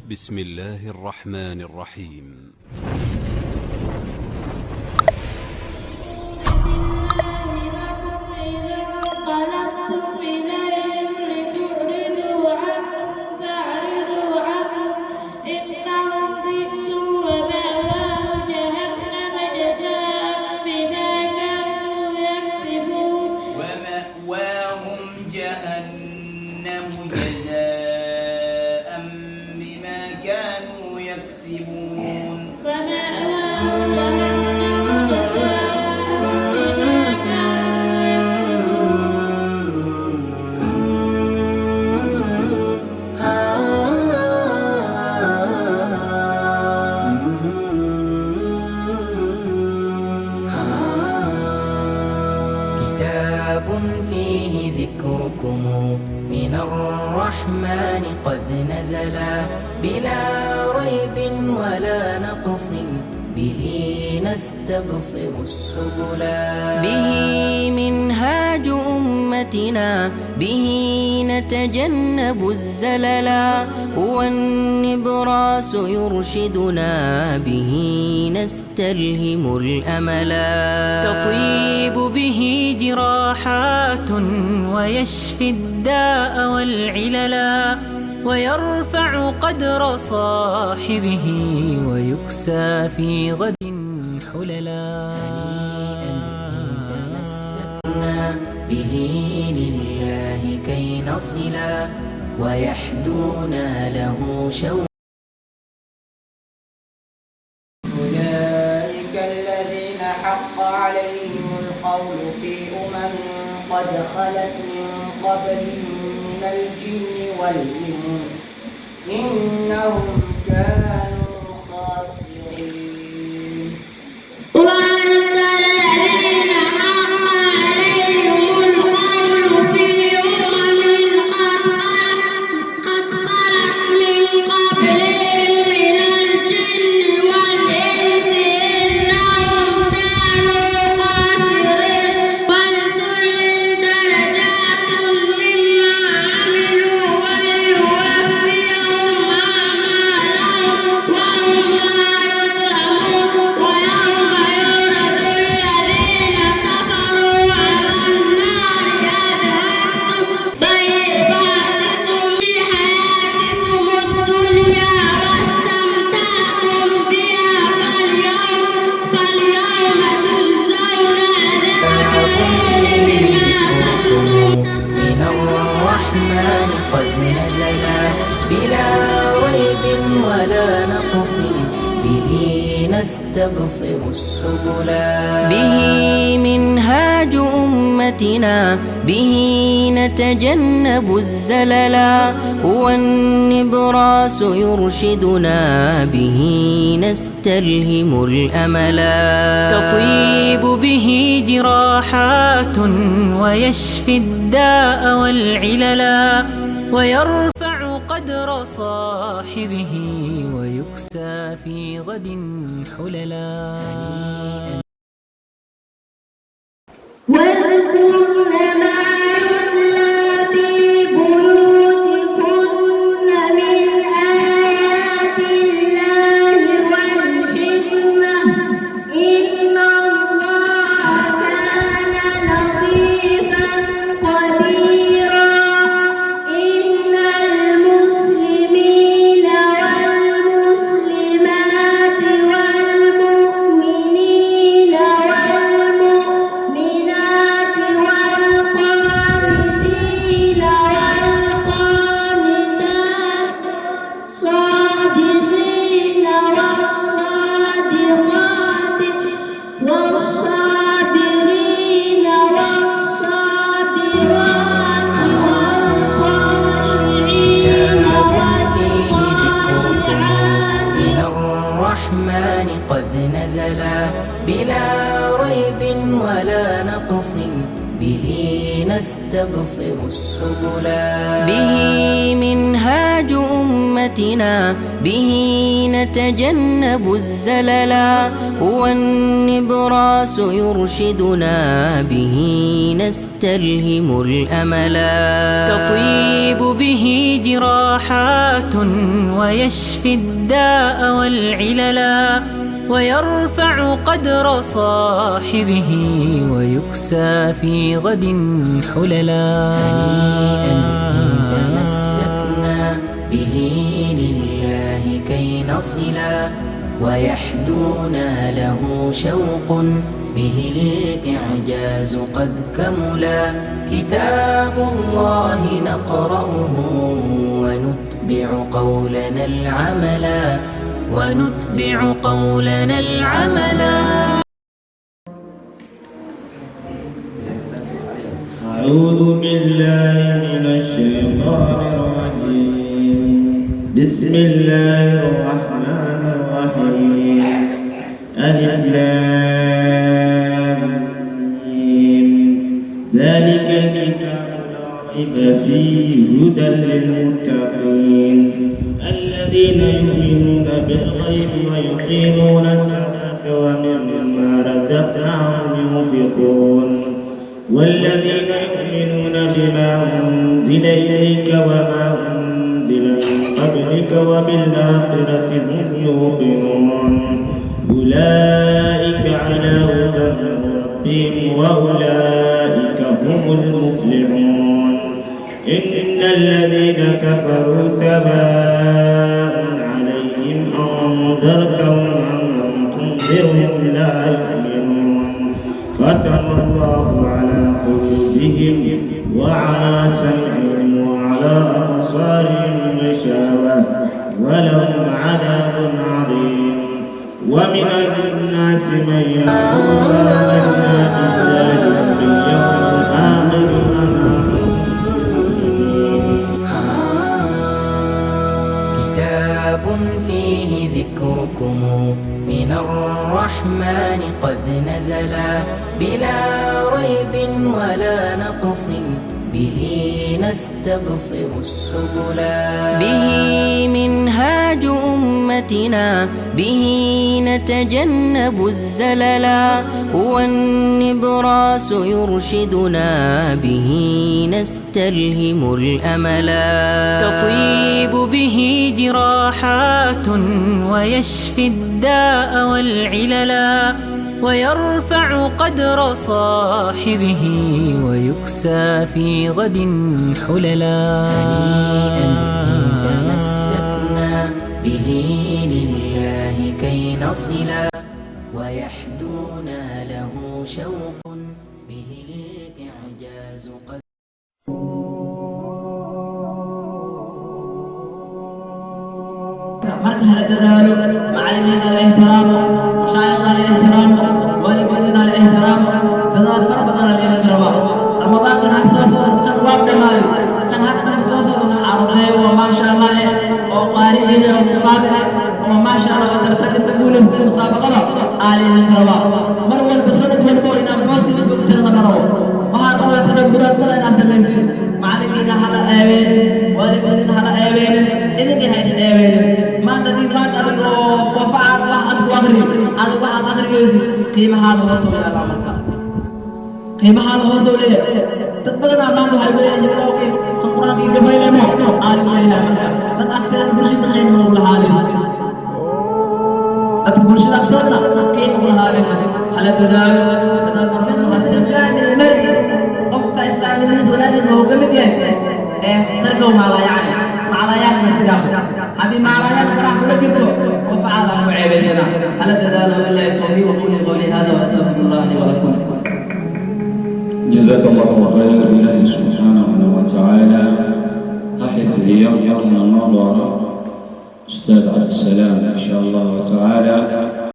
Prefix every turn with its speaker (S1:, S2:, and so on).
S1: بسم الله الرحمن الرحيم.
S2: ومأواهم جهنم جزاء بما كانوا يكسبون.
S3: كتاب فيه ذكركم من الرحمن قد نزلا بلا ريب ولا نقص به نستبصر السبلا. به منهاج أمتنا به نتجنب الزللا هو النبراس يرشدنا به نستلهم الأملا.
S4: تطيب به جراحات ويشفي الداء والعللا ويرفع قدر صاحبه ويكسى في غد حللا.
S3: تمسكنا به لله كي نصلا ويحدونا له شوقا.
S2: أولئك الذين حق عليهم القول في قد خلت من قبلهم من الجن والإنس إنهم كانوا خاسرين.
S5: أولئك الذين حق عليهم القول في قد خلت من قبلهم من الجن والإنس إنهم كانوا خاسرين. ولكل درجات مما عملوا وليوفيهم أعمالهم وهم لا يظلمون. ويوم يعرض الذين كفروا على النار أذهبتم طيباتكم في حياتكم الدنيا واستمتعتم بها فاليوم تجزون عذاب الهون
S3: من الرحمن قد نزلا بلا ريب ولا نقص به نستبصر السبلا. به منهاج أمتنا به نتجنب الزللا هو النبراس يرشدنا به نستلهم الأملا.
S4: تطيب به جراحات ويشفي الداء والعللا ويرفع قدر صاحبه ويكسى في غد حللا.
S5: واذكرن ما يتلى في بيوتكن من آيات الله والحكمة إن الله كان لطيفا خبيرا. إن المسلمين والمسلمات والمؤمنين والمؤمنات والقانتين والقانتات والصادقين والصادقات والصابرين والصابرات والخاشعين
S3: فيه ذكركم من الرحمن قد نزلا بلا ريب ولا نقص به نستبصر السبلا. به منهاج أمتنا به نتجنب الزللا هو النبراس يرشدنا به نستلهم الأملا
S4: تطيب به جراحات ويشفي الداء والعللا ويرفع قدر صاحبه ويكسى في غد حللا
S3: هنيئا إن تمسكنا به لله كي نصلا ويحدونا له شوق به الإعجاز قد كملا كتاب الله نقرأه ونتبع قولنا العملا
S6: أعوذ بالله من الشيطان الرجيم بسم الله الرحمن الرحيم ألف لام ميم ذلك الكتاب لا ريب فيه هدى للمتقين الذين يؤمنون بالغيب ويقيمون الصلاة ومما رزقناهم ينفقون والذين يؤمنون بما أنزل إليك وما أنزل من قبلك وبالآخرة هم يوقنون أولئك على هدى من ربهم وأولئك هم المفلحون إن الذين كفروا سواء عليهم أنذرتهم أم تنذرهم لا يؤمنون ختم الله على قلوبهم وعلى سمعهم وعلى أبصارهم غشاوة ولهم عذاب عظيم ومن الناس من يقول آمنا بالله وباليوم الآخر
S3: كتاب فيه ذكركم من الرحمن قد نزلا بلا ريب ولا نقص به نستبصر السبلا به منهاج أمتنا به نتجنب الزللا هو النبراس يرشدنا به نستلهم الأملا
S4: تطيب به جراحات ويشفي الداء والعللا ويرفع قدر صاحبه ويكسى في غد حللا
S3: هنيئا إن تمسكنا به لله كي نصلا ويحدونا له شوق به الإعجاز قد
S7: مركز الدلال معلمين الاحترام مشايخنا الاحترام والدنا الاحترام دلال فربنا الاحترام رمضان كان حساس كان وابد مالي كان حتى مسوس عرضي وما شاء الله وقارئين ومخاطئ وما شاء الله وترتقي تقول المسابقة آلين الكرام مروا البصرة والبورين أمبوسك بتقول تنغمروا وهذا تنبرات بلا ناس الميزين معلمين هلا آوين والدنا هلا آوين إذن هايس آوين ما تدري ما تدري وفعل واحد وغري هذا واحد أغري يوزي قيمة هذا هو سوري على عملك قيمة هذا هو سوري تتبلنا ما عنده هايبري يجب كيف القرآن يجب إلى مو عالم عليها منها تتأكد أن برشد قيمة من الحالس برشد أكترنا قيمة من الحالس هل تدار فرمين الحالس إسلام المرء أفق إسلام الإسلام اسمه قمدين تركوا ما لا يعني معليات مسجدهم هذه معليات فرح كل جرته وفعلها معيبتنا هل تدالوا بالله التوفيق وقولي قولي هذا واستغفر الله لي ولكم.
S6: جزاك الله خيرا بالله سبحانه وتعالى. أحد اليوم النظر أستاذ عبد السلام إن شاء الله تعالى